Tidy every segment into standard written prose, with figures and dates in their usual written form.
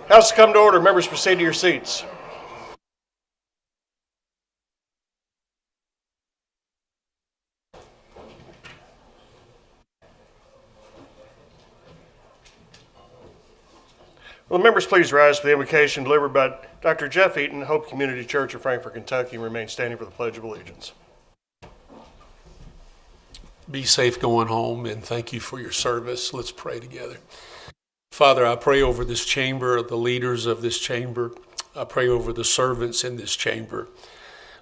House has come to order. Members, proceed to your seats. Will the members please rise for the invocation delivered by Dr. Jeff Eaton, Hope Community Church of Frankfort, Kentucky, and remain standing for the Pledge of Allegiance. Be safe going home, and thank you for your service. Let's pray together. Father, I pray over this chamber, the leaders of this chamber. I pray over the servants in this chamber.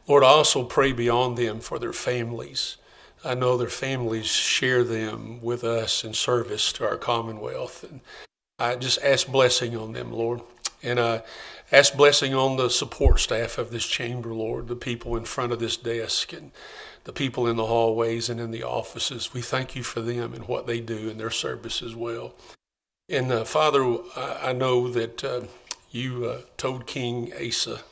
Lord, I also pray beyond them for their families. I know their families share them with us in service to our commonwealth. And I just ask blessing on them, Lord. And I ask blessing on the support staff of this chamber, Lord, the people in front of this desk and the people in the hallways and in the offices. We thank you for them and what they do in their service as well. And Father, I know that you told King Asa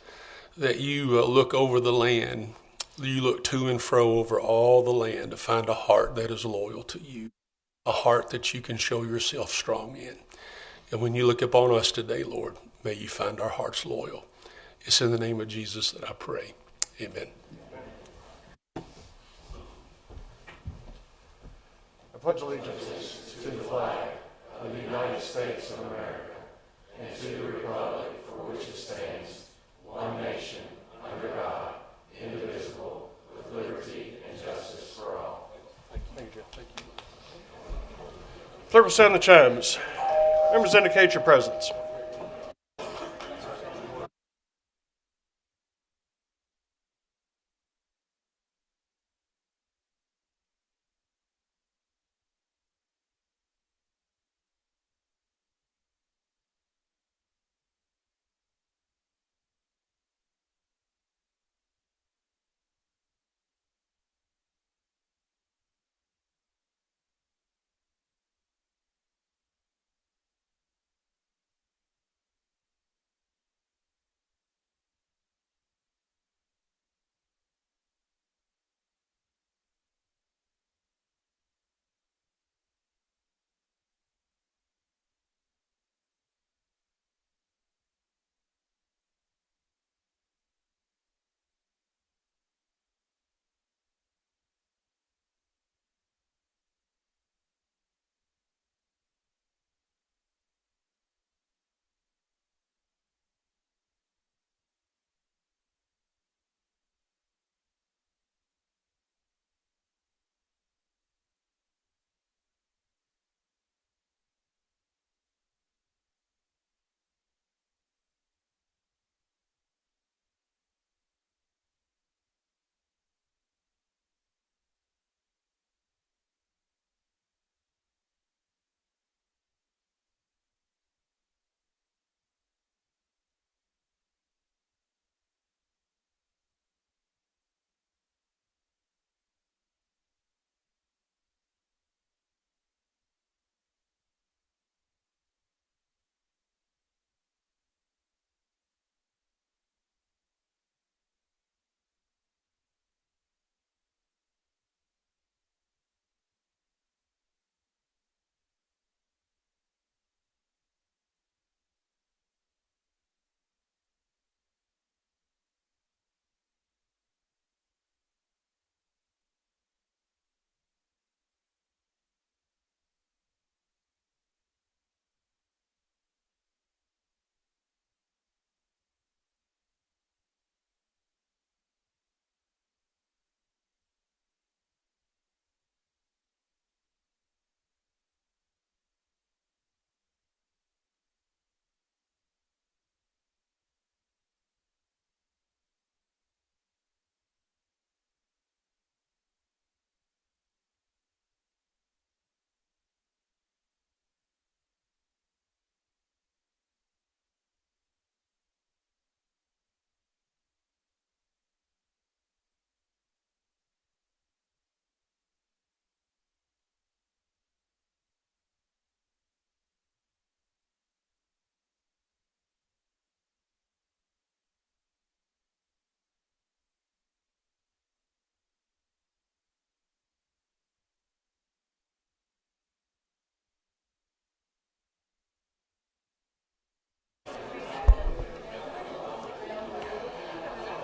that you look over the land, you look to and fro over all the land to find a heart that is loyal to you, a heart that you can show yourself strong in. And when you look upon us today, Lord, may you find our hearts loyal. It's in the name of Jesus that I pray. Amen. I pledge allegiance to the flag of the United States of America and to the republic for which it stands, one nation, under God, indivisible, with liberty and justice for all. Thank you, Jeff. Thank you. Clerk will sound the chimes. Members, indicate your presence.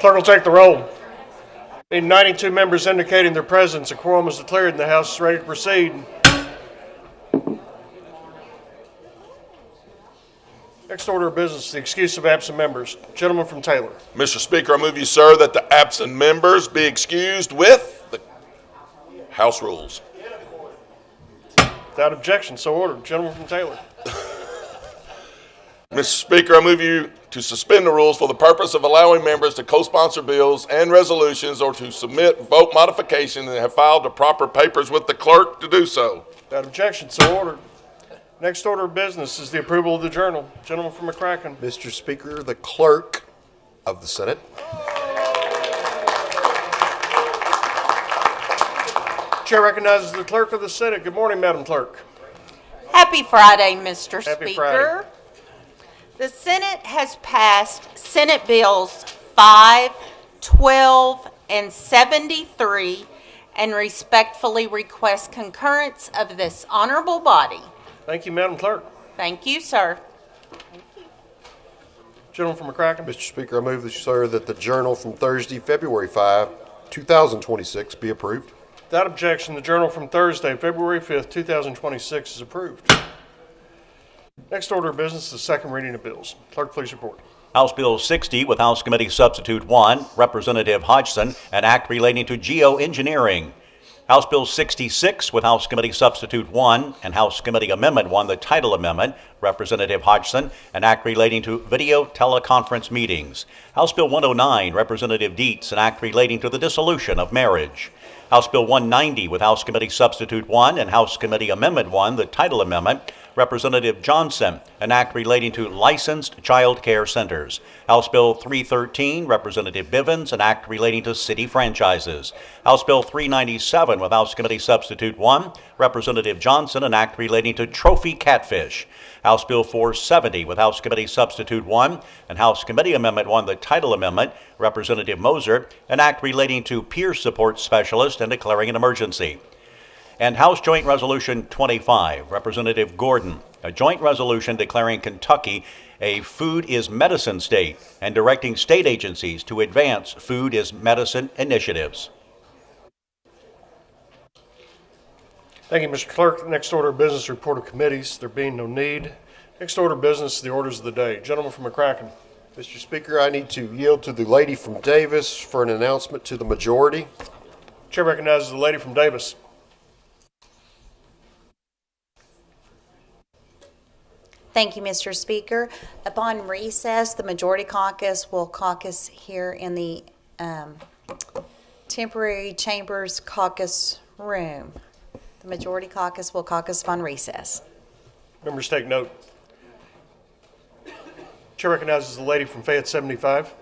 Clerk will take the roll. Being 92 members indicating their presence, a quorum is declared and the House is ready to proceed. Next order of business, the excuse of absent members. Gentleman from Taylor. Mr. Speaker, I move you, sir, that the absent members be excused with the House rules. Without objection, so ordered. Gentleman from Taylor. Mr. Speaker, I move you to suspend the rules for the purpose of allowing members to co-sponsor bills and resolutions or to submit vote modification and have filed the proper papers with the clerk to do so. Without objection, so ordered. Next order of business is the approval of the journal. Gentleman from McCracken. Mr. Speaker, the clerk of the Senate. Chair recognizes the clerk of the Senate. Good morning, Madam Clerk. Happy Friday, Mr. Happy Speaker. Friday. The Senate has passed Senate Bills 5, 12, and 73 and respectfully request concurrence of this honorable body. Thank you, Madam Clerk. Thank you, sir. Gentleman from McCracken. Mr. Speaker, I move, sir, that the journal from Thursday, February 5, 2026 be approved. Without objection, the journal from Thursday, February 5th, 2026 is approved. Next order of business is the second reading of bills. Clerk, please report. House Bill 60 with House Committee Substitute 1, Representative Hodgson, an act relating to geoengineering. House Bill 66 with House Committee Substitute 1 and House Committee Amendment 1, the title amendment, Representative Hodgson, an act relating to video teleconference meetings. House Bill 109, Representative Dietz, an act relating to the dissolution of marriage. House Bill 190 with House Committee Substitute 1 and House Committee Amendment 1, the title amendment, Representative Johnson, an act relating to licensed child care centers. House Bill 313, Representative Bivens, an act relating to city franchises. House Bill 397 with House Committee Substitute 1, Representative Johnson, an act relating to trophy catfish. House Bill 470 with House Committee Substitute 1 and House Committee Amendment 1, the title amendment, Representative Moser, an act relating to peer support specialist and declaring an emergency. And House Joint Resolution 25, Representative Gordon, a joint resolution declaring Kentucky a food is medicine state and directing state agencies to advance food is medicine initiatives. Thank you, Mr. Clerk. Next order of business, report of committees. There being no need. Next order of business, the orders of the day. Gentleman from McCracken. Mr. Speaker, I need to yield to the lady from Davis for an announcement to the majority. Chair recognizes the lady from Davis. Thank you, Mr. Speaker. Upon recess, the majority caucus will caucus here in the temporary chambers caucus room. The majority caucus will caucus upon recess. Members take note. Chair recognizes the lady from Fayette 75.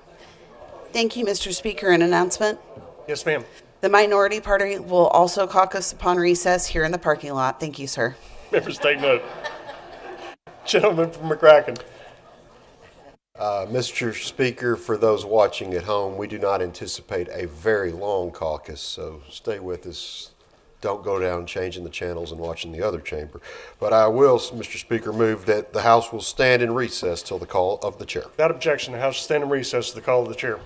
Thank you, Mr. Speaker. An announcement. Yes, ma'am. The minority party will also caucus upon recess here in the parking lot. Thank you, sir. Members take note. Gentleman from McCracken. Mr. Speaker, for those watching at home, we do not anticipate a very long caucus, so stay with us. Don't go down changing the channels and watching the other chamber. But I will, Mr. Speaker, move that the House will stand in recess till the call of the chair. Without objection, the House will stand in recess to the call of the chair.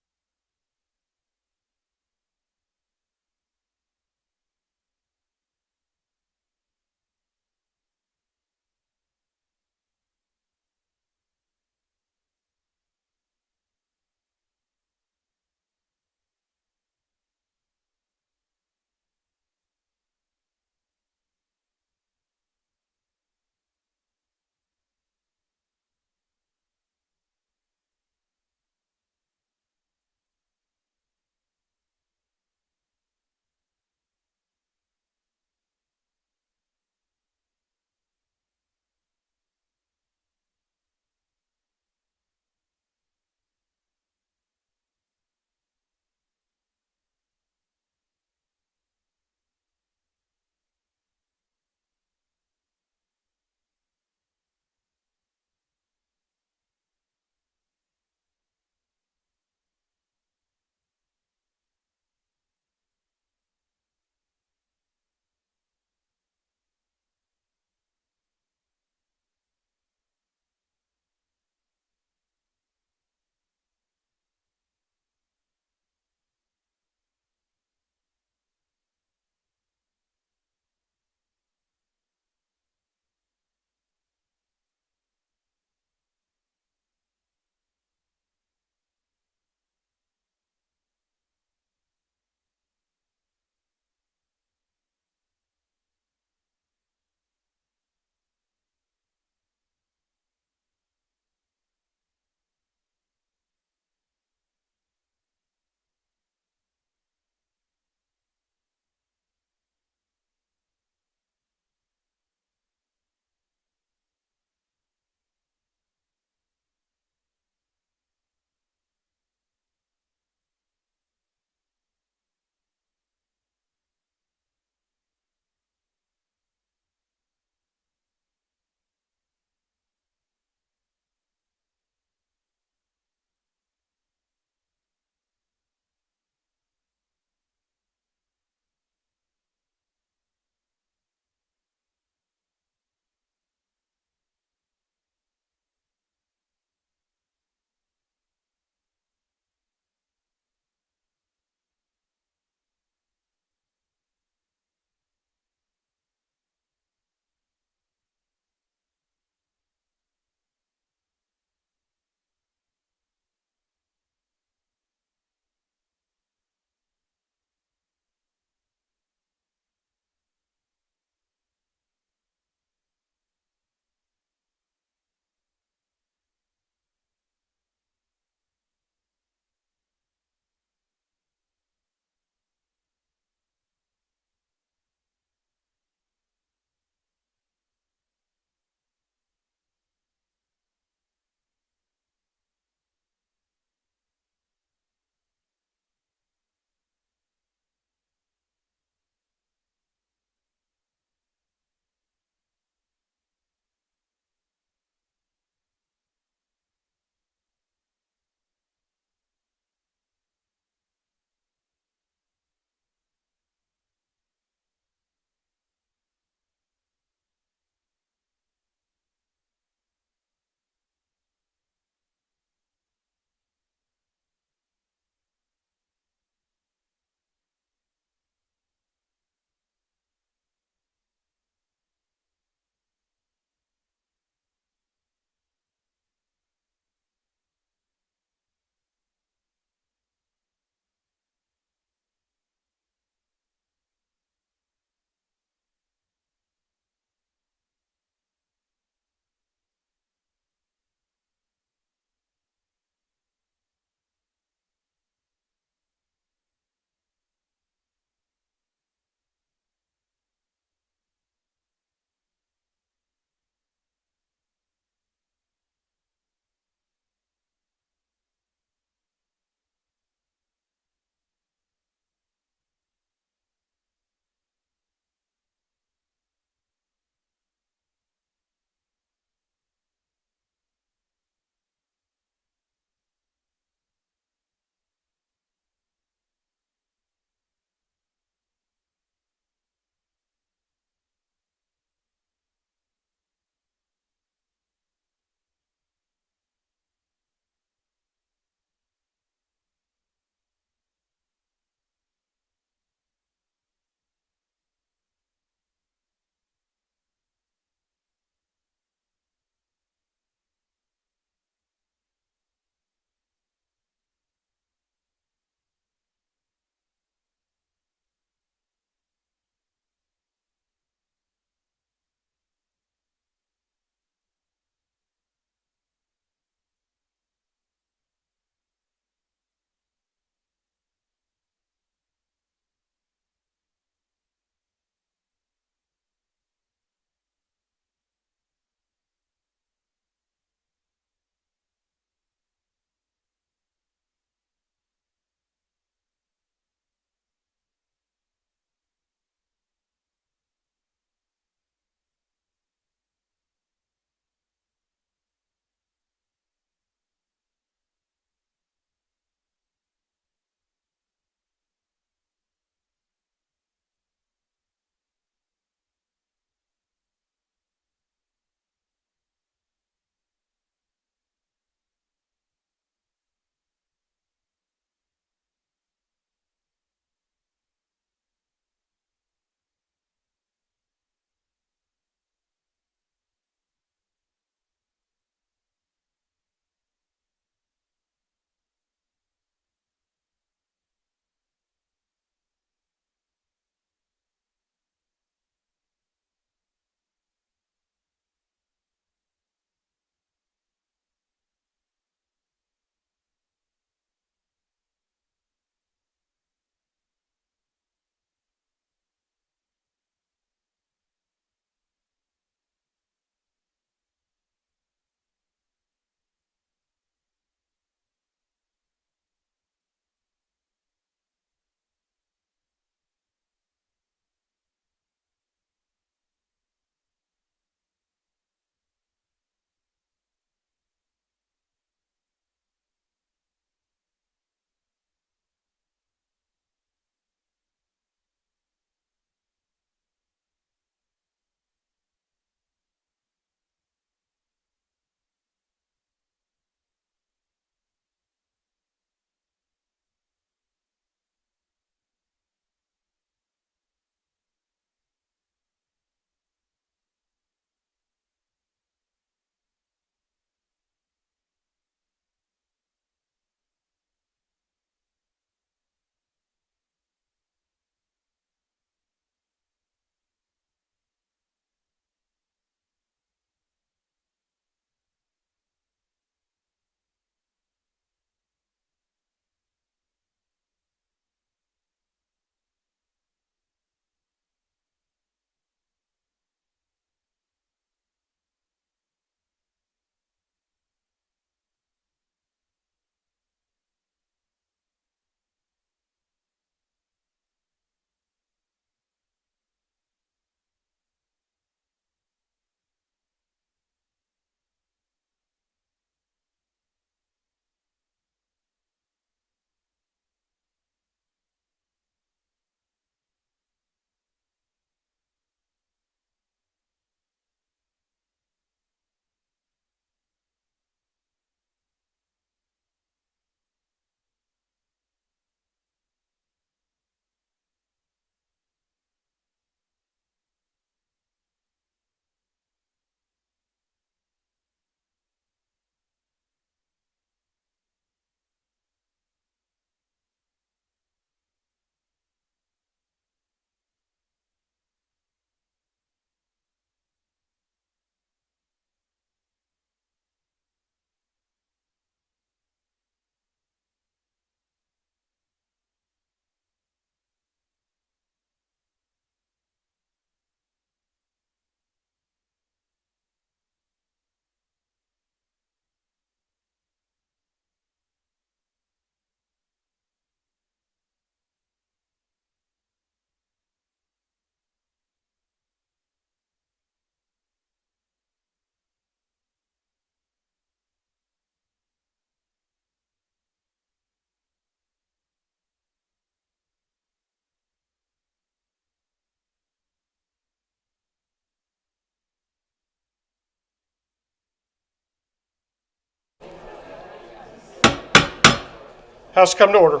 House come to order.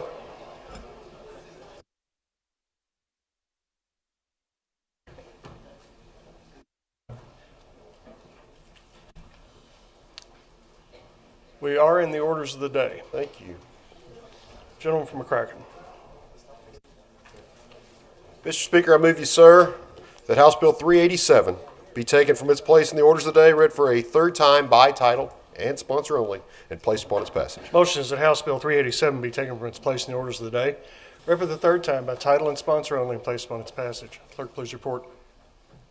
We are in the orders of the day. Thank you. Gentleman from McCracken. Mr. Speaker, I move you, sir, that House Bill 387 be taken from its place in the orders of the day, read for a third time by title and sponsor only, and placed upon its passage. Motion is that House Bill 387 be taken from its place in the orders of the day, read for the third time by title and sponsor only, and placed upon its passage. Clerk, please report.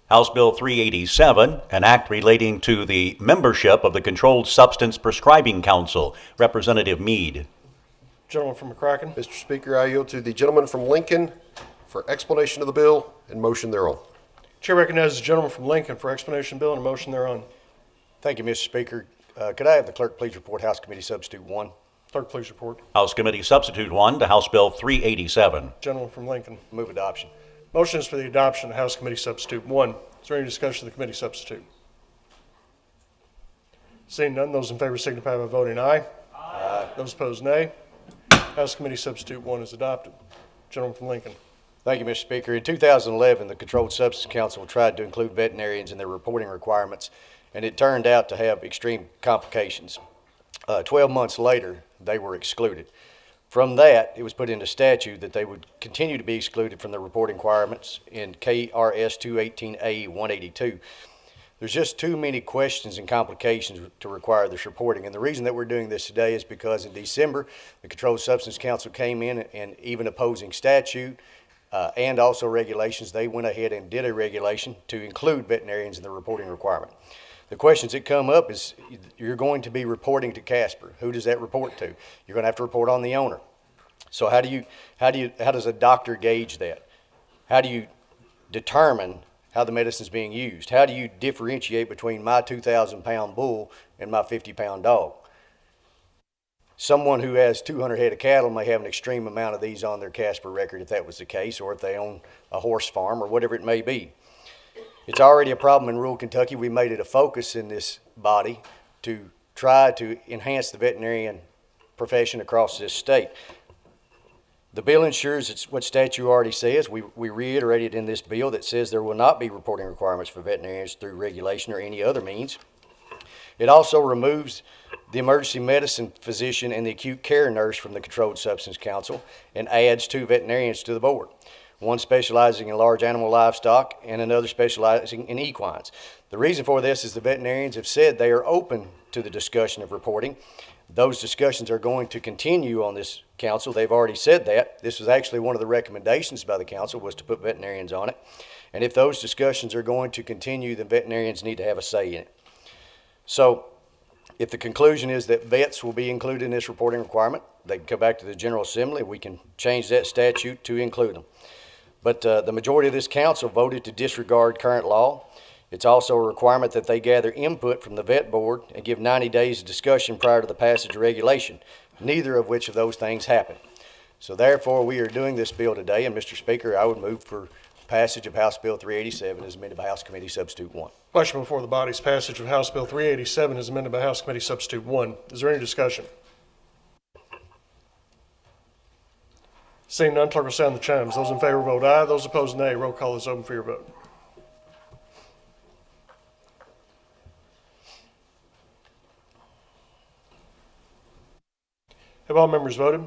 House Bill 387, an act relating to the membership of the Controlled Substance Prescribing Council. Representative Meade. Gentleman from McCracken. Mr. Speaker, I yield to the gentleman from Lincoln for explanation of the bill and motion thereon. Chair recognizes the gentleman from Lincoln for explanation of the bill and a motion thereon. Thank you, Mr. Speaker. Could I have the clerk please report House Committee Substitute 1? Clerk, please report. House Committee Substitute 1 to House Bill 387. Gentleman from Lincoln. Move adoption. Motion is for the adoption of House Committee Substitute 1. Is there any discussion of the committee substitute? Seeing none, those in favor signify by voting aye. Aye. Those opposed, nay. House Committee Substitute 1 is adopted. Gentleman from Lincoln. Thank you, Mr. Speaker. In 2011, the Controlled Substance Council tried to include veterinarians in their reporting requirements, and it turned out to have extreme complications. 12 months later, they were excluded. From that, it was put into statute that they would continue to be excluded from the reporting requirements in KRS 218A 182. There's just too many questions and complications to require this reporting. And the reason that we're doing this today is because in December, the Controlled Substance Council came in and even opposing statute and also regulations, they went ahead and did a regulation to include veterinarians in the reporting requirement. The questions that come up is you're going to be reporting to Casper. Who does that report to? You're going to have to report on the owner. So how does a doctor gauge that? How do you determine how the medicine is being used? How do you differentiate between my 2,000-pound bull and my 50-pound dog? Someone who has 200 head of cattle may have an extreme amount of these on their Casper record if that was the case, or if they own a horse farm or whatever it may be. It's already a problem in rural Kentucky. We made it a focus in this body to try to enhance the veterinarian profession across this state. The bill ensures it's what statute already says. We reiterated in this bill that says there will not be reporting requirements for veterinarians through regulation or any other means. It also removes the emergency medicine physician and the acute care nurse from the Controlled Substance Council and adds 2 veterinarians to the board. One specializing in large animal livestock and another specializing in equines. The reason for this is the veterinarians have said they are open to the discussion of reporting. Those discussions are going to continue on this council. They've already said that. This was actually one of the recommendations by the council was to put veterinarians on it. And if those discussions are going to continue, then veterinarians need to have a say in it. So if the conclusion is that vets will be included in this reporting requirement, they can come back to the General Assembly. We can change that statute to include them. But the majority of this council voted to disregard current law. It's also a requirement that they gather input from the vet board and give 90 days of discussion prior to the passage of regulation, neither of which of those things happened. So therefore, we are doing this bill today, and Mr. Speaker, I would move for passage of House Bill 387 as amended by House Committee Substitute 1. Question before the body's passage of House Bill 387 as amended by House Committee Substitute 1. Is there any discussion? Seeing none, clerk will sound the chimes. Those in favor vote aye. Those opposed, nay. Roll call is open for your vote. Have all members voted?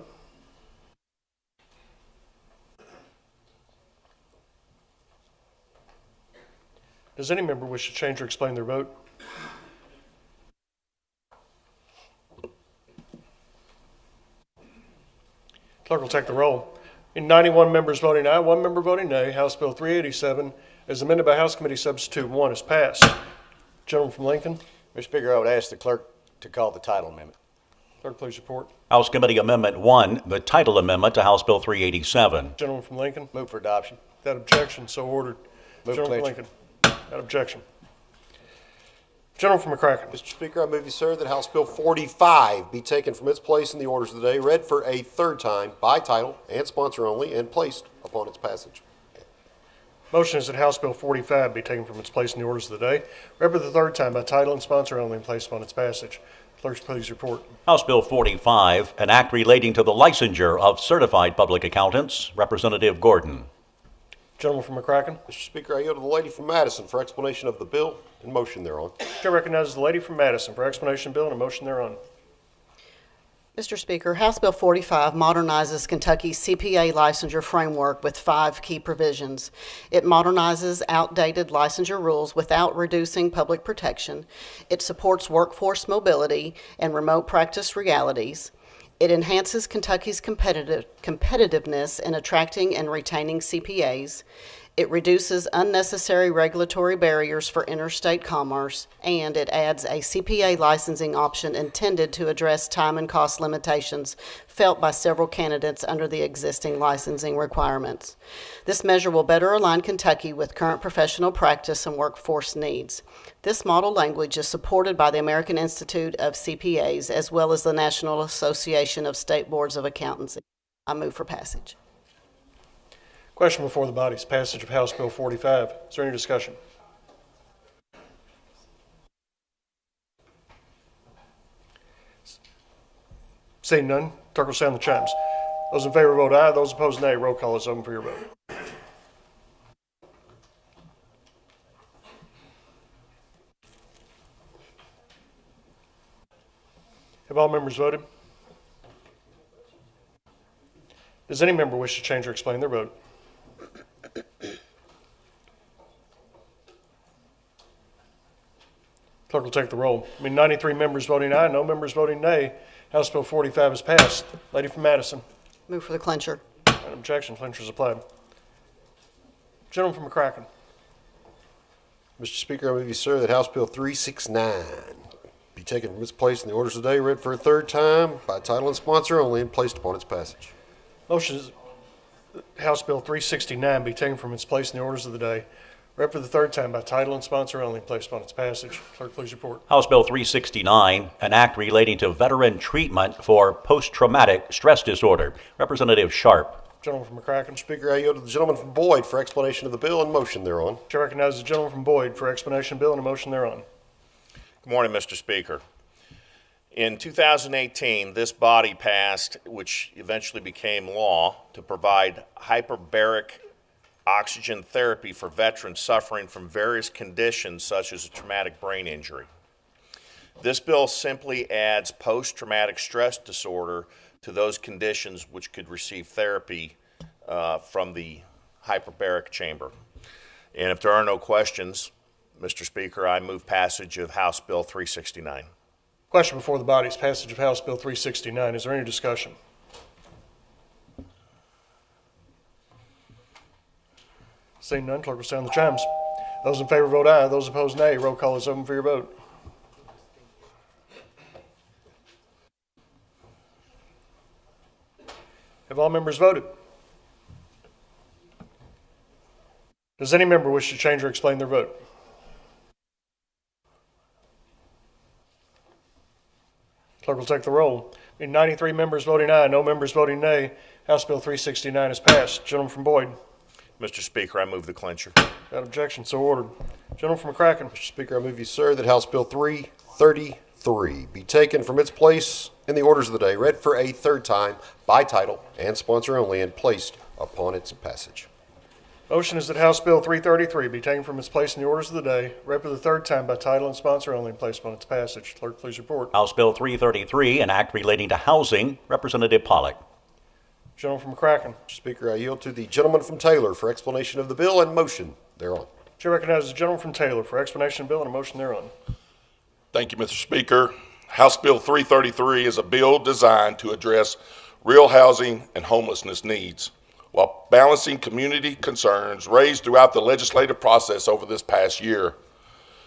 Does any member wish to change or explain their vote? Clerk will take the roll. In 91 members voting aye, 1 member voting nay, House Bill 387, as amended by House Committee Substitute 1, is passed. Gentleman from Lincoln. Mr. Speaker, I would ask the clerk to call the title amendment. Clerk, please report. House Committee Amendment 1, the title amendment to House Bill 387. Gentleman from Lincoln. Move for adoption. Without objection, so ordered. Move Gentleman from Lincoln. Without objection. Gentleman from McCracken. Mr. Speaker, I move you, sir, that House Bill 45 be taken from its place in the orders of the day, read for a third time by title and sponsor only, and placed upon its passage. Motion is that House Bill 45 be taken from its place in the orders of the day, read for the third time by title and sponsor only, and placed upon its passage. Clerk, please report. House Bill 45, an act relating to the licensure of certified public accountants. Representative Gordon. Gentleman from McCracken. Mr. Speaker, I yield to the lady from Madison for explanation of the bill and motion thereon. Chair recognizes the lady from Madison for explanation of bill and a motion thereon. Mr. Speaker, House Bill 45 modernizes Kentucky's CPA licensure framework with 5 key provisions. It modernizes outdated licensure rules without reducing public protection. It supports workforce mobility and remote practice realities. It enhances Kentucky's competitiveness in attracting and retaining CPAs. It reduces unnecessary regulatory barriers for interstate commerce, and it adds a CPA licensing option intended to address time and cost limitations felt by several candidates under the existing licensing requirements. This measure will better align Kentucky with current professional practice and workforce needs. This model language is supported by the American Institute of CPAs as well as the National Association of State Boards of Accountancy. I move for passage. Question before the body is passage of House Bill 45. Is there any discussion? Seeing none, clerk will sound the chimes. Those in favor vote aye. Those opposed, nay. Roll call is open for your vote. Have all members voted? Does any member wish to change or explain their vote? Clerk will take the roll. 93 members voting aye, no members voting nay. House Bill 45 is passed. Lady from Madison. Move for the clincher. Without objection, clincher is applied. Gentleman from McCracken. Mr. Speaker, I move you, sir, that House Bill 369 be taken from its place in the orders of the day, read for a third time by title and sponsor only, and placed upon its passage. Motion is House Bill 369 be taken from its place in the orders of the day, read for the third time by title and sponsor only, and placed upon its passage. Clerk, please report. House Bill 369, an act relating to veteran treatment for post-traumatic stress disorder. Representative Sharp. Gentleman from McCracken. Speaker, I yield to the gentleman from Boyd for explanation of the bill and motion thereon. Chair recognizes the gentleman from Boyd for explanation of bill and a motion thereon. Good morning, Mr. Speaker. In 2018, this body passed, which eventually became law, to provide hyperbaric oxygen therapy for veterans suffering from various conditions such as a traumatic brain injury. This bill simply adds post-traumatic stress disorder to those conditions which could receive therapy from the hyperbaric chamber. And if there are no questions, Mr. Speaker, I move passage of House Bill 369. Question before the body is passage of House Bill 369. Is there any discussion? Seeing none, clerk will sound the chimes. Those in favor vote aye. Those opposed, nay. Roll call is open for your vote. Have all members voted? Does any member wish to change or explain their vote? Clerk will take the roll. 93 members voting aye, no members voting nay. House Bill 369 is passed. Gentleman from Boyd. Mr. Speaker, I move the clincher. Without objection, so ordered. Gentleman from McCracken. Mr. Speaker, I move you, sir, that House Bill 333 be taken from its place in the orders of the day, read for a third time by title and sponsor only, and placed upon its passage. Motion is that House Bill 333 be taken from its place in the orders of the day, read for the third time by title and sponsor only, and placed upon its passage. Clerk, please report. House Bill 333, an act relating to housing. Representative Pollack. Gentleman from McCracken. Mr. Speaker, I yield to the gentleman from Taylor for explanation of the bill and motion thereon. Chair recognizes the gentleman from Taylor for explanation of bill and a motion thereon. Thank you, Mr. Speaker. House Bill 333 is a bill designed to address real housing and homelessness needs while balancing community concerns raised throughout the legislative process over this past year.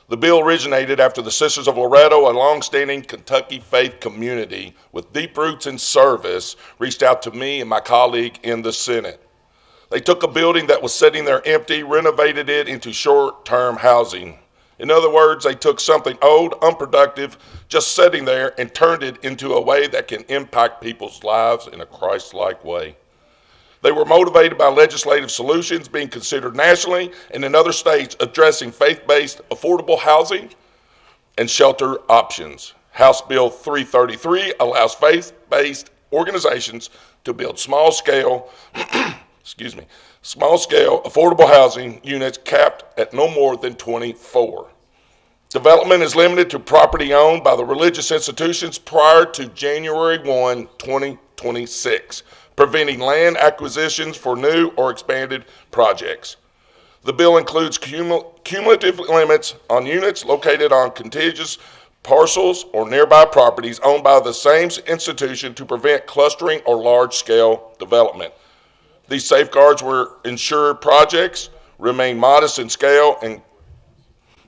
The bill originated after the Sisters of Loretto, a longstanding Kentucky faith community with deep roots in service, reached out to me and my colleague in the Senate. They took a building that was sitting there empty, renovated it into short-term housing. In other words, they took something old, unproductive, just sitting there, and turned it into a way that can impact people's lives in a Christ-like way. They were motivated by legislative solutions being considered nationally and in other states addressing faith-based affordable housing and shelter options. House Bill 333 allows faith-based organizations to build small-scale affordable housing units capped at no more than 24. Development is limited to property owned by the religious institutions prior to January 1, 2026, preventing land acquisitions for new or expanded projects. The bill includes cumulative limits on units located on contiguous parcels or nearby properties owned by the same institution to prevent clustering or large-scale development. These safeguards will ensure projects remain modest in scale and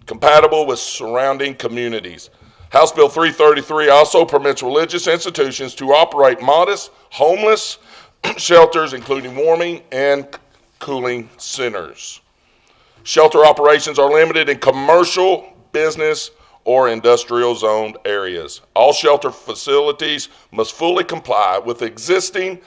compatible with surrounding communities. House Bill 333 also permits religious institutions to operate modest homeless shelters, including warming and cooling centers. Shelter operations are limited in commercial, business, or industrial zoned areas. All shelter facilities must fully comply with existing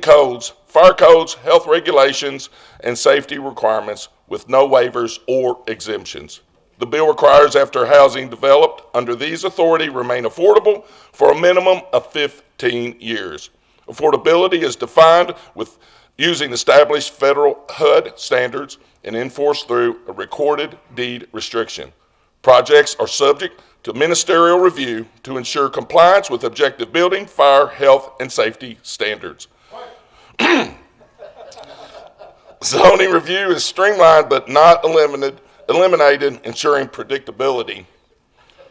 codes, fire codes, health regulations, and safety requirements with no waivers or exemptions. The bill requires after housing developed under these authority remain affordable for a minimum of 15 years. Affordability is defined with using established federal HUD standards and enforced through a recorded deed restriction. Projects are subject to ministerial review to ensure compliance with objective building, fire, health, and safety standards. Zoning review is streamlined but not eliminated, ensuring predictability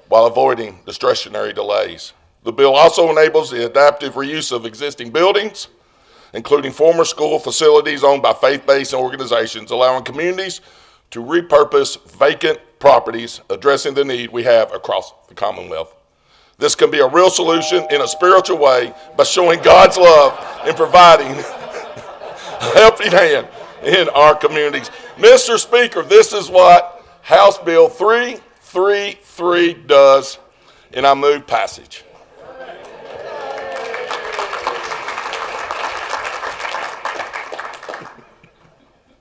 while avoiding discretionary delays. The bill also enables the adaptive reuse of existing buildings, including former school facilities owned by faith-based organizations, allowing communities to repurpose vacant properties, addressing the need we have across the Commonwealth. This can be a real solution in a spiritual way by showing God's love and providing a helping hand in our communities. Mr. Speaker, this is what House Bill 333 does, and I move passage.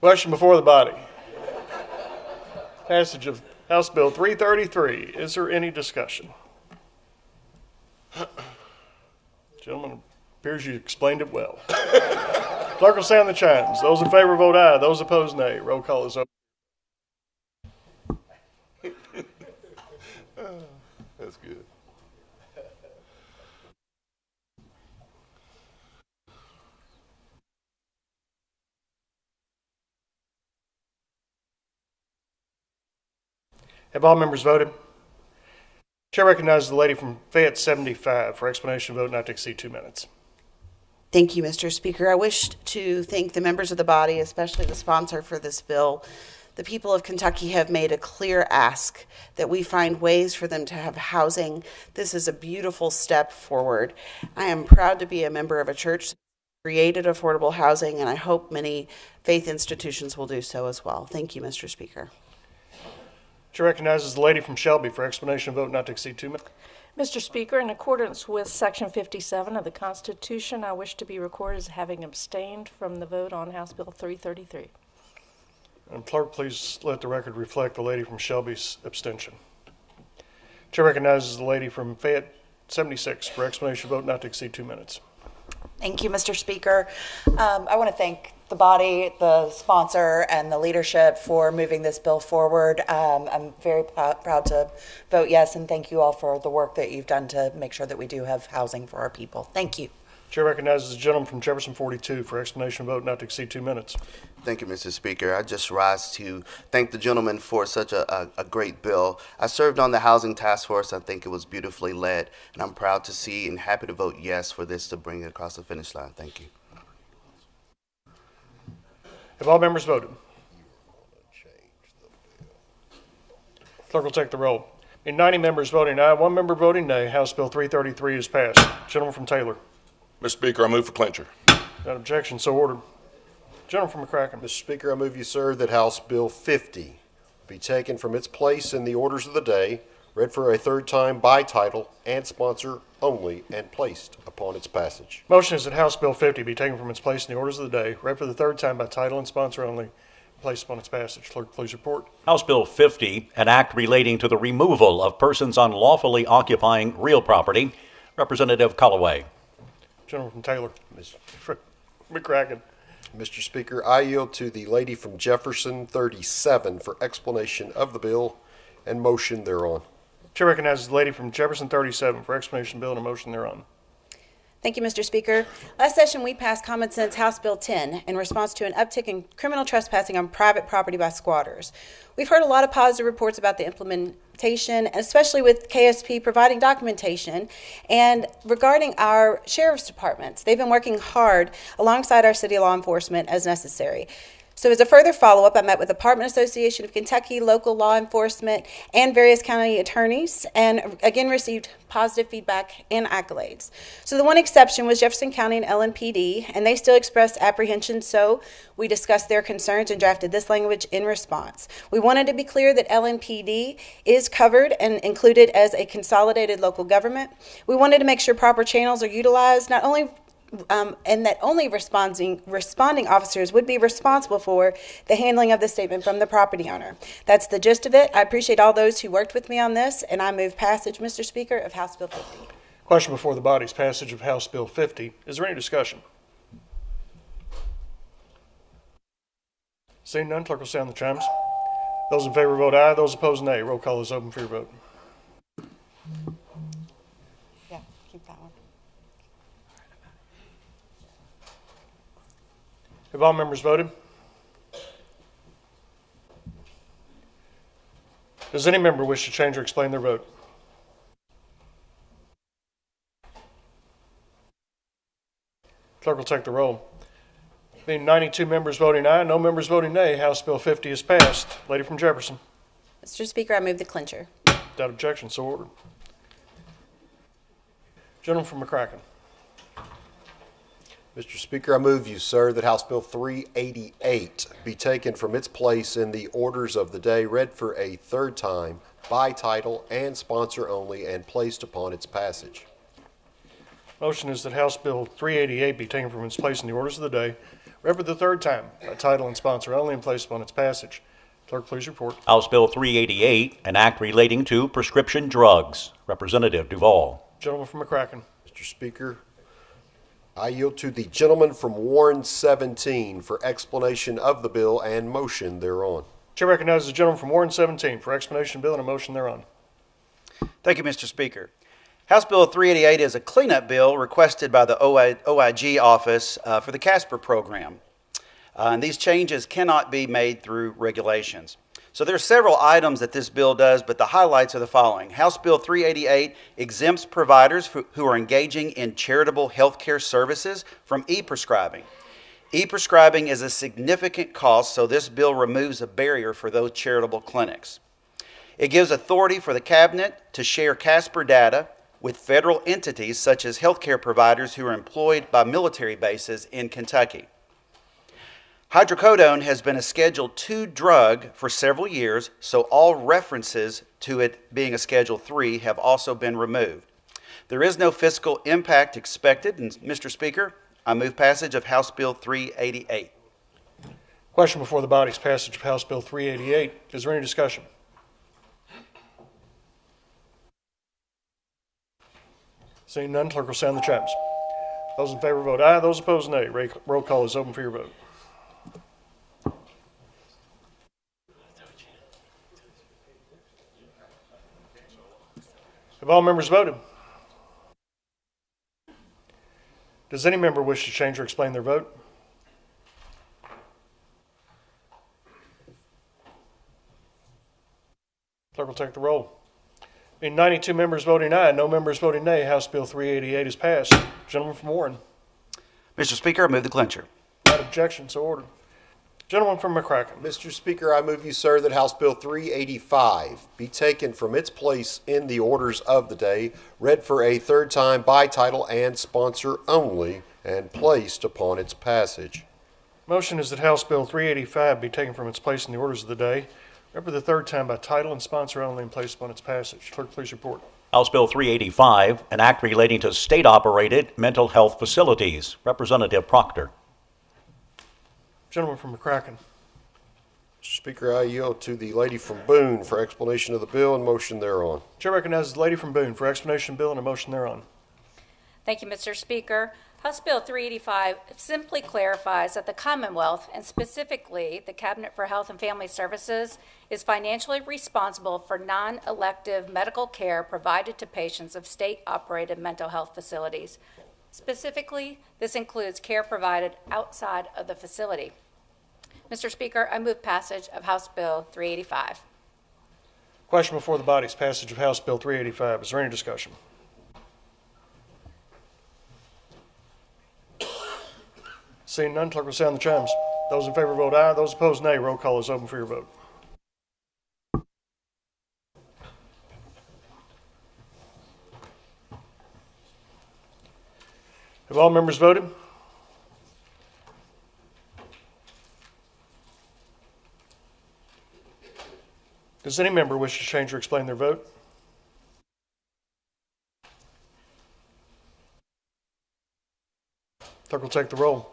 Question before the body. Passage of House Bill 333. Is there any discussion? Gentlemen, it appears you explained it well. Clerk will sound the chimes. Those in favor vote aye. Those opposed, nay. Roll call is open. That's good. Have all members voted? Chair recognizes the lady from Fayette 75 for explanation of vote not to exceed 2 minutes. Thank you, Mr. Speaker. I wish to thank the members of the body, especially the sponsor for this bill. The people of Kentucky have made a clear ask that we find ways for them to have housing. This is a beautiful step forward. I am proud to be a member of a church that created affordable housing, and I hope many faith institutions will do so as well. Thank you, Mr. Speaker. Chair recognizes the lady from Shelby for explanation of vote not to exceed 2 minutes. Mr. Speaker, in accordance with Section 57 of the Constitution, I wish to be recorded as having abstained from the vote on House Bill 333. And clerk, please let the record reflect the lady from Shelby's abstention. Chair recognizes the lady from Fayette 76 for explanation of vote not to exceed 2 minutes. Thank you, Mr. Speaker. I want to thank the body, the sponsor, and the leadership for moving this bill forward. I'm very proud to vote yes, and thank you all for the work that you've done to make sure that we do have housing for our people. Thank you. Chair recognizes the gentleman from Jefferson 42 for explanation of vote not to exceed 2 minutes. Thank you, Mr. Speaker. I just rise to thank the gentleman for such a great bill. I served on the Housing Task Force. I think it was beautifully led, and I'm proud to see and happy to vote yes for this to bring it across the finish line. Thank you. Have all members voted? Clerk will take the roll. In 90 members voting aye, 1 member voting nay, House Bill 333 is passed. Gentleman from Taylor. Mr. Speaker, I move for clincher. Without objection, so ordered. Gentleman from McCracken. Mr. Speaker, I move you, sir, that House Bill 50 be taken from its place in the orders of the day, read for a third time by title and sponsor only, and placed upon its passage. Motion is that House Bill 50 be taken from its place in the orders of the day, read for the third time by title and sponsor only, placed upon its passage. Clerk, please report. House Bill 50, an act relating to the removal of persons unlawfully occupying real property. Representative Callaway. Gentleman from Taylor. McCracken. Mr. Speaker, I yield to the lady from Jefferson 37 for explanation of the bill and motion thereon. Chair recognizes the lady from Jefferson 37 for explanation of the bill and a motion thereon. Thank you, Mr. Speaker. Last session, we passed Common Sense House Bill 10 in response to an uptick in criminal trespassing on private property by squatters. We've heard a lot of positive reports about the implementation, especially with KSP providing documentation. And regarding our sheriff's departments, they've been working hard alongside our city law enforcement as necessary. So as a further follow-up, I met with the Apartment Association of Kentucky, local law enforcement, and various county attorneys, and again received positive feedback and accolades. So the one exception was Jefferson County and LNPD, and they still expressed apprehension, so we discussed their concerns and drafted this language in response. We wanted to be clear that LNPD is covered and included as a consolidated local government. We wanted to make sure proper channels are utilized, not only and that only responding officers would be responsible for the handling of the statement from the property owner. That's the gist of it. I appreciate all those who worked with me on this, and I move passage, Mr. Speaker, of House Bill 50. Question before the body is passage of House Bill 50. Is there any discussion? Seeing none, clerk will sound the chimes. Those in favor vote aye. Those opposed, nay. Roll call is open for your vote. Yeah, keep that one. Have all members voted? Does any member wish to change or explain their vote? Clerk will take the roll. Being 92 members voting aye, no members voting nay, House Bill 50 is passed. Lady from Jefferson. Mr. Speaker, I move the clincher. Without objection, so ordered. Gentleman from McCracken. Mr. Speaker, I move you, sir, that House Bill 388 be taken from its place in the orders of the day, read for a third time, by title and sponsor only, and placed upon its passage. Motion is that House Bill 388 be taken from its place in the orders of the day, read for the third time, by title and sponsor only, and placed upon its passage. Clerk, please report. House Bill 388, an act relating to prescription drugs. Representative Duval. Gentleman from McCracken. Mr. Speaker, I yield to the gentleman from Warren 17 for explanation of the bill and motion thereon. Chair recognizes the gentleman from Warren 17 for explanation of the bill and a motion thereon. Thank you, Mr. Speaker. House Bill 388 is a cleanup bill requested by the OIG office for the CASPER program. And these changes cannot be made through regulations. So there are several items that this bill does, but the highlights are the following. House Bill 388 exempts providers who are engaging in charitable health care services from e-prescribing. E-prescribing is a significant cost, so this bill removes a barrier for those charitable clinics. It gives authority for the Cabinet to share CASPER data with federal entities such as healthcare providers who are employed by military bases in Kentucky. Hydrocodone has been a Schedule II drug for several years, so all references to it being a Schedule III have also been removed. There is no fiscal impact expected, and Mr. Speaker, I move passage of House Bill 388. Question before the body is passage of House Bill 388. Is there any discussion? Seeing none, clerk will sound the chimes. Those in favor vote aye. Those opposed, nay. Roll call is open for your vote. Have all members voted? Does any member wish to change or explain their vote? Clerk will take the roll. Being 92 members voting aye, no members voting nay, House Bill 388 is passed. Gentleman from Warren. Mr. Speaker, I move the clincher. Without objection, so ordered. Gentleman from McCracken. Mr. Speaker, I move you, sir, that House Bill 385 be taken from its place in the orders of the day, read for a third time by title and sponsor only, and placed upon its passage. Motion is that House Bill 385 be taken from its place in the orders of the day, read for the third time by title and sponsor only, and placed upon its passage. Clerk, please report. House Bill 385, an act relating to state-operated mental health facilities. Representative Proctor. Gentleman from McCracken. Mr. Speaker, I yield to the lady from Boone for explanation of the bill and motion thereon. Chair recognizes the lady from Boone for explanation of bill and a motion thereon. Thank you, Mr. Speaker. House Bill 385 simply clarifies that the Commonwealth, and specifically the Cabinet for Health and Family Services, is financially responsible for non-elective medical care provided to patients of state-operated mental health facilities. Specifically, this includes care provided outside of the facility. Mr. Speaker, I move passage of House Bill 385. Question before the body is passage of House Bill 385. Is there any discussion? Seeing none, clerk will sound the chimes. Those in favor vote aye. Those opposed, nay. Roll call is open for your vote. Have all members voted? Does any member wish to change or explain their vote? Clerk will take the roll.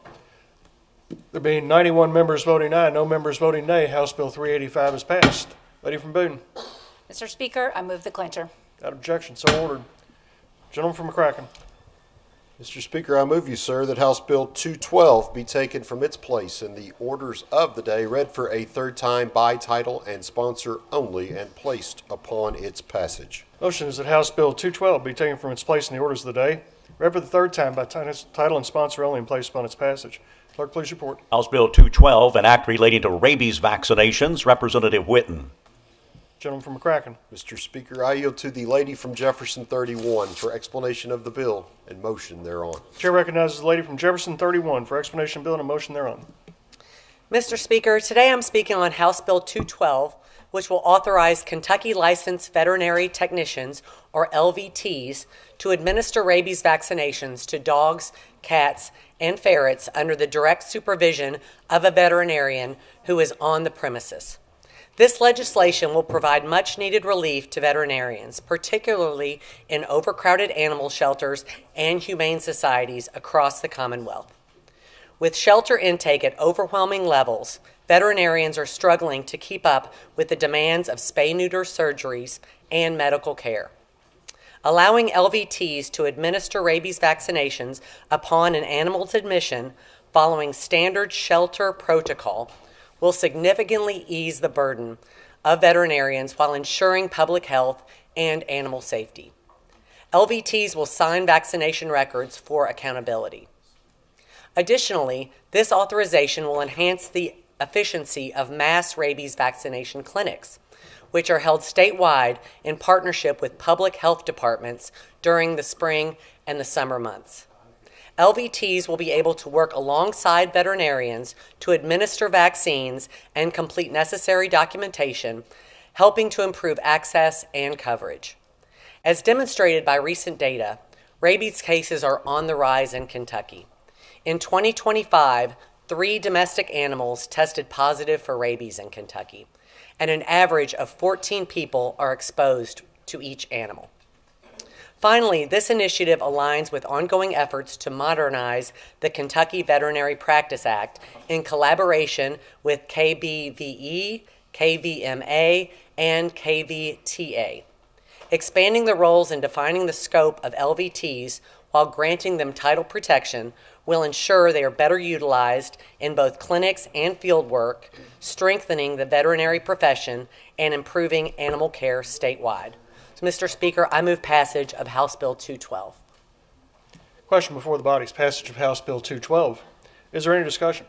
There being 91 members voting aye, no members voting nay, House Bill 385 is passed. Lady from Boone. Mr. Speaker, I move the clincher. Without objection, so ordered. Gentleman from McCracken. Mr. Speaker, I move you, sir, that House Bill 212 be taken from its place in the orders of the day, read for a third time by title and sponsor only, and placed upon its passage. Motion is that House Bill 212 be taken from its place in the orders of the day, read for the third time by title and sponsor only, and placed upon its passage. Clerk, please report. House Bill 212, an act relating to rabies vaccinations. Representative Whitten. Gentleman from McCracken. Mr. Speaker, I yield to the lady from Jefferson 31 for explanation of the bill and motion thereon. Chair recognizes the lady from Jefferson 31 for explanation of bill and a motion thereon. Mr. Speaker, today I'm speaking on House Bill 212, which will authorize Kentucky licensed veterinary technicians, or LVTs, to administer rabies vaccinations to dogs, cats, and ferrets under the direct supervision of a veterinarian who is on the premises. This legislation will provide much-needed relief to veterinarians, particularly in overcrowded animal shelters and humane societies across the Commonwealth. With shelter intake at overwhelming levels, veterinarians are struggling to keep up with the demands of spay-neuter surgeries and medical care. Allowing LVTs to administer rabies vaccinations upon an animal's admission following standard shelter protocol will significantly ease the burden of veterinarians while ensuring public health and animal safety. LVTs will sign vaccination records for accountability. Additionally, this authorization will enhance the efficiency of mass rabies vaccination clinics, which are held statewide in partnership with public health departments during the spring and the summer months. LVTs will be able to work alongside veterinarians to administer vaccines and complete necessary documentation, helping to improve access and coverage. As demonstrated by recent data, rabies cases are on the rise in Kentucky. In 2025, 3 domestic animals tested positive for rabies in Kentucky, and an average of 14 people are exposed to each animal. Finally, this initiative aligns with ongoing efforts to modernize the Kentucky Veterinary Practice Act in collaboration with KBVE, KVMA, and KVTA. Expanding the roles and defining the scope of LVTs while granting them title protection will ensure they are better utilized in both clinics and field work, strengthening the veterinary profession and improving animal care statewide. Mr. Speaker, I move passage of House Bill 212. Question before the body is passage of House Bill 212. Is there any discussion?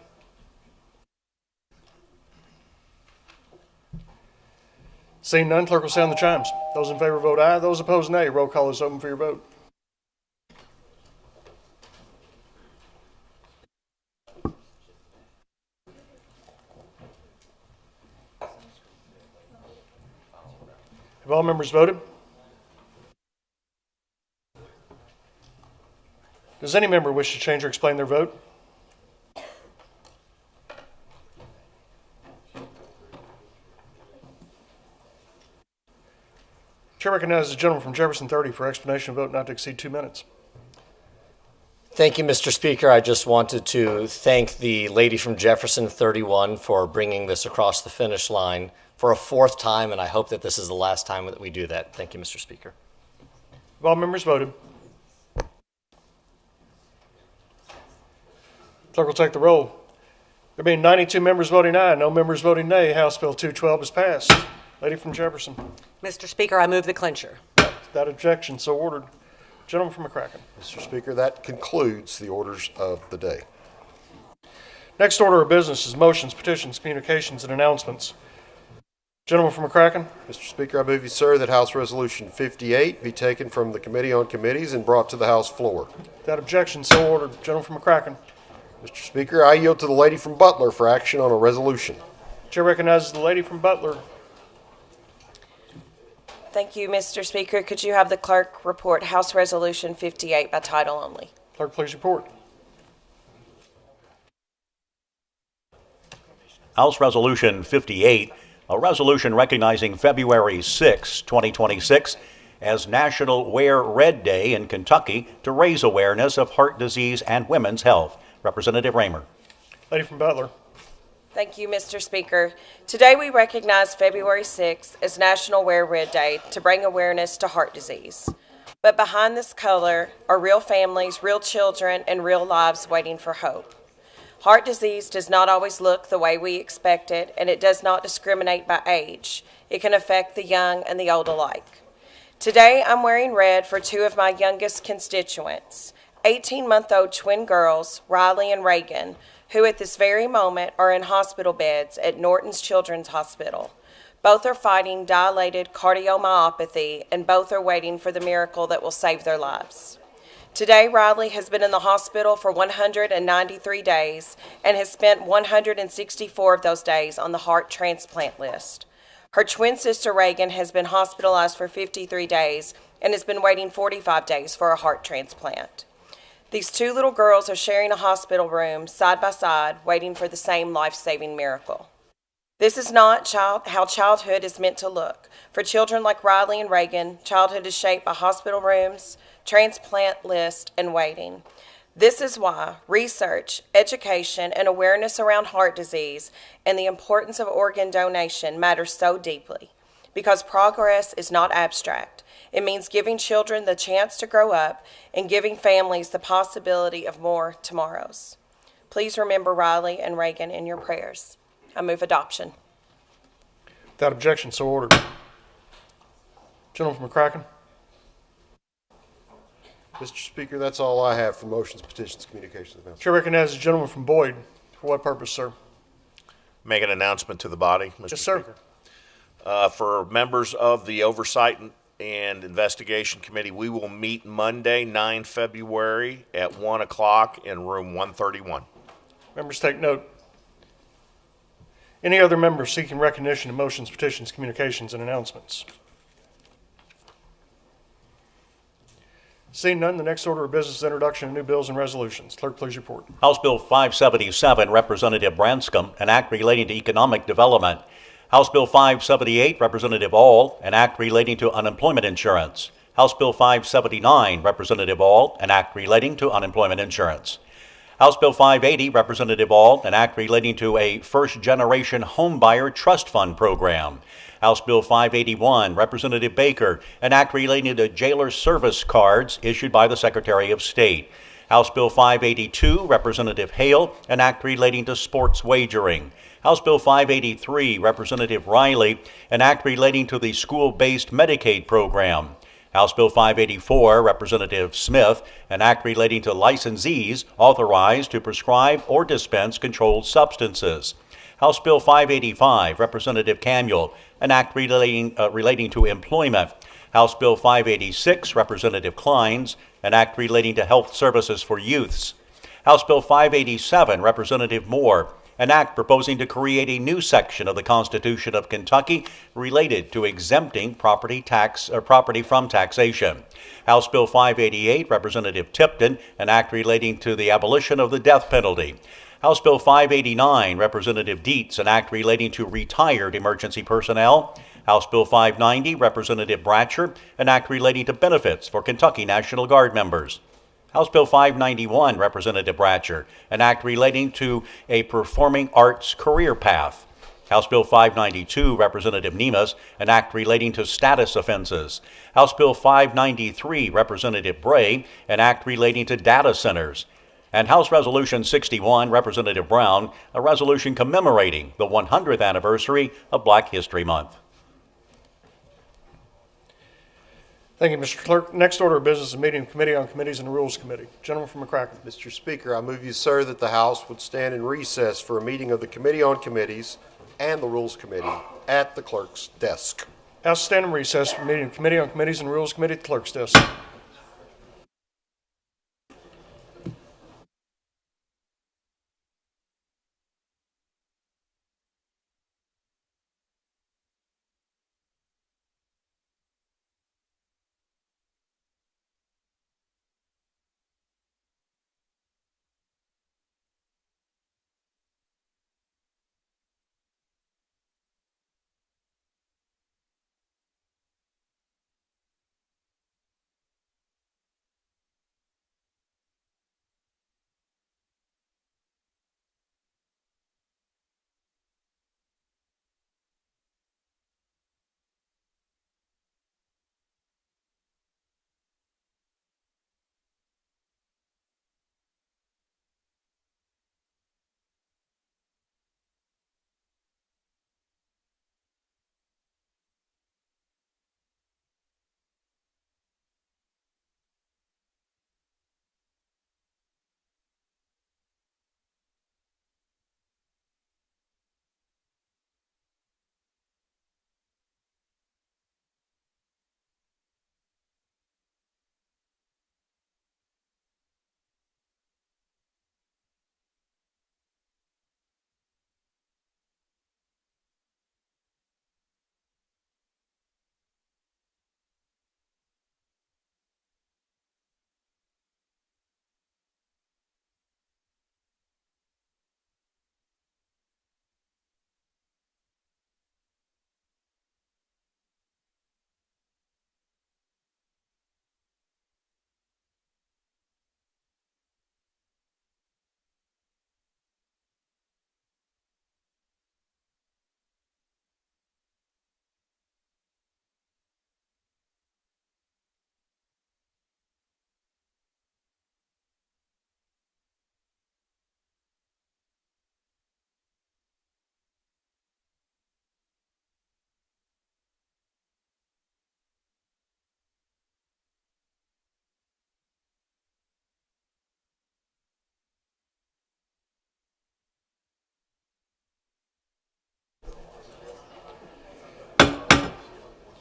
Seeing none, clerk will sound the chimes. Those in favor vote aye. Those opposed, nay. Roll call is open for your vote. Have all members voted? Does any member wish to change or explain their vote? Chair recognizes the gentleman from Jefferson 30 for explanation of vote not to exceed 2 minutes. Thank you, Mr. Speaker. I just wanted to thank the lady from Jefferson 31 for bringing this across the finish line for a fourth time, and I hope that this is the last time that we do that. Thank you, Mr. Speaker. Have all members voted? Clerk will take the roll. There being 92 members voting aye, no members voting nay, House Bill 212 is passed. Lady from Jefferson. Mr. Speaker, I move the clincher. Without objection, so ordered. Gentleman from McCracken. Mr. Speaker, that concludes the orders of the day. Next order of business is motions, petitions, communications, and announcements. Gentleman from McCracken. Mr. Speaker, I move you, sir, that House Resolution 58 be taken from the Committee on Committees and brought to the House floor. Without objection, so ordered. Gentleman from McCracken. Mr. Speaker, I yield to the lady from Butler for action on a resolution. Chair recognizes the lady from Butler. Thank you, Mr. Speaker. Could you have the clerk report House Resolution 58 by title only? Clerk, please report. House Resolution 58, a resolution recognizing February 6, 2026 as National Wear Red Day in Kentucky to raise awareness of heart disease and women's health. Representative Raymer. Lady from Butler. Thank you, Mr. Speaker. Today we recognize February 6th as National Wear Red Day to bring awareness to heart disease. But behind this color are real families, real children, and real lives waiting for hope. Heart disease does not always look the way we expect it, and it does not discriminate by age. It can affect the young and the old alike. Today I'm wearing red for two of my youngest constituents, 18-month-old twin girls, Riley and Reagan, who at this very moment are in hospital beds at Norton's Children's Hospital. Both are fighting dilated cardiomyopathy, and both are waiting for the miracle that will save their lives. Today, Riley has been in the hospital for 193 days and has spent 164 of those days on the heart transplant list. Her twin sister, Reagan, has been hospitalized for 53 days and has been waiting 45 days for a heart transplant. These two little girls are sharing a hospital room side by side, waiting for the same life-saving miracle. This is not how childhood is meant to look. For children like Riley and Reagan, childhood is shaped by hospital rooms, transplant list, and waiting. This is why research, education, and awareness around heart disease and the importance of organ donation matters so deeply. Because progress is not abstract. It means giving children the chance to grow up and giving families the possibility of more tomorrows. Please remember Riley and Reagan in your prayers. I move adoption. Without objection, so ordered. Gentleman from McCracken. Mr. Speaker, that's all I have for motions, petitions, communications. Chair recognizes the gentleman from Boyd. For what purpose, sir? Make an announcement to the body, Mr. Yes, sir. Speaker. For members of the Oversight and Investigation Committee, we will meet Monday, 9 February at 1 o'clock in room 131. Members take note. Any other members seeking recognition of motions, petitions, communications, and announcements? Seeing none, the next order of business is introduction of new bills and resolutions. Clerk, please report. House Bill 577, Representative Branscombe, an act relating to economic development. House Bill 578, Representative Aul, an act relating to unemployment insurance. House Bill 579, Representative Aul, an act relating to unemployment insurance. House Bill 580, Representative Aul, an act relating to a first-generation homebuyer trust fund program. House Bill 581, Representative Baker, an act relating to jailer service cards issued by the Secretary of State. House Bill 582, Representative Hale, an act relating to sports wagering. House Bill 583, Representative Riley, an act relating to the school-based Medicaid program. House Bill 584, Representative Smith, an act relating to licensees authorized to prescribe or dispense controlled substances. House Bill 585, Representative Camuel, an act relating to employment. House Bill 586, Representative Kleins, an act relating to health services for youths. House Bill 587, Representative Moore, an act proposing to create a new section of the Constitution of Kentucky related to exempting property from taxation. House Bill 588, Representative Tipton, an act relating to the abolition of the death penalty. House Bill 589, Representative Dietz, an act relating to retired emergency personnel. House Bill 590, Representative Bratcher, an act relating to benefits for Kentucky National Guard members. House Bill 591, Representative Bratcher, an act relating to a performing arts career path. House Bill 592, Representative Nemes, an act relating to status offenses. House Bill 593, Representative Bray, an act relating to data centers. And House Resolution 61, Representative Brown, a resolution commemorating the 100th anniversary of Black History Month. Thank you, Mr. Clerk. Next order of business is a meeting of Committee on Committees and Rules Committee. Gentleman from McCracken. Mr. Speaker, I move you, sir, that the House would stand in recess for a meeting of the Committee on Committees and the Rules Committee at the clerk's desk. House stand in recess for a meeting of Committee on Committees and Rules Committee at the clerk's desk.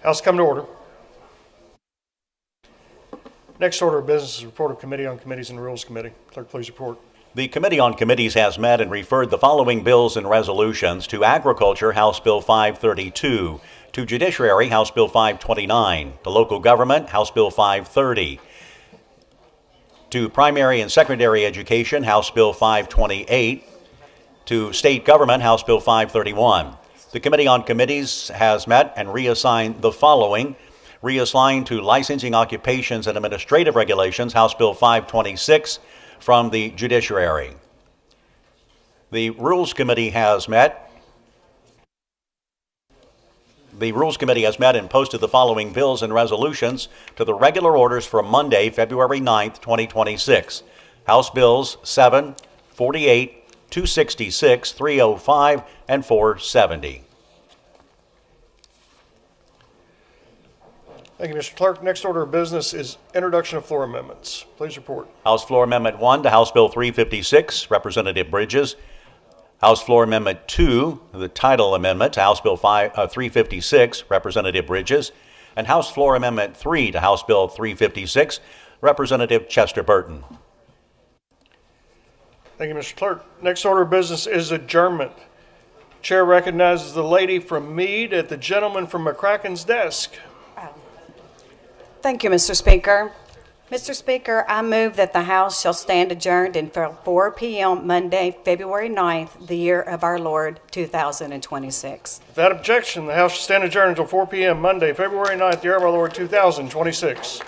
House come to order. Next order of business is report of Committee on Committees and Rules Committee. Clerk, please report. The Committee on Committees has met and referred the following bills and resolutions: to Agriculture, House Bill 532, to Judiciary, House Bill 529, to Local Government, House Bill 530, to Primary and Secondary Education, House Bill 528, to State Government, House Bill 531. The Committee on Committees has met and reassigned the following: reassigned to Licensing, Occupations, and Administrative Regulations, House Bill 526, from the Judiciary. The Rules Committee has met. The Rules Committee has met and posted the following bills and resolutions to the regular orders for Monday, February 9th, 2026. House Bills 7, 48, 266, 305, and 470. Thank you, Mr. Clerk. Next order of business is introduction of floor amendments. Please report. House Floor Amendment 1 to House Bill 356, Representative Bridges. House Floor Amendment 2, the title amendment to House Bill 356, Representative Bridges. And House Floor Amendment 3 to House Bill 356, Representative Chester Burton. Thank you, Mr. Clerk. Next order of business is adjournment. Chair recognizes the lady from Meade at the gentleman from McCracken's desk. Thank you, Mr. Speaker. Mr. Speaker, I move that the House shall stand adjourned until 4 p.m. Monday, February 9th, the year of our Lord, 2026. Without objection, the House shall stand adjourned until 4 p.m. Monday, February 9th, the year of our Lord, 2026.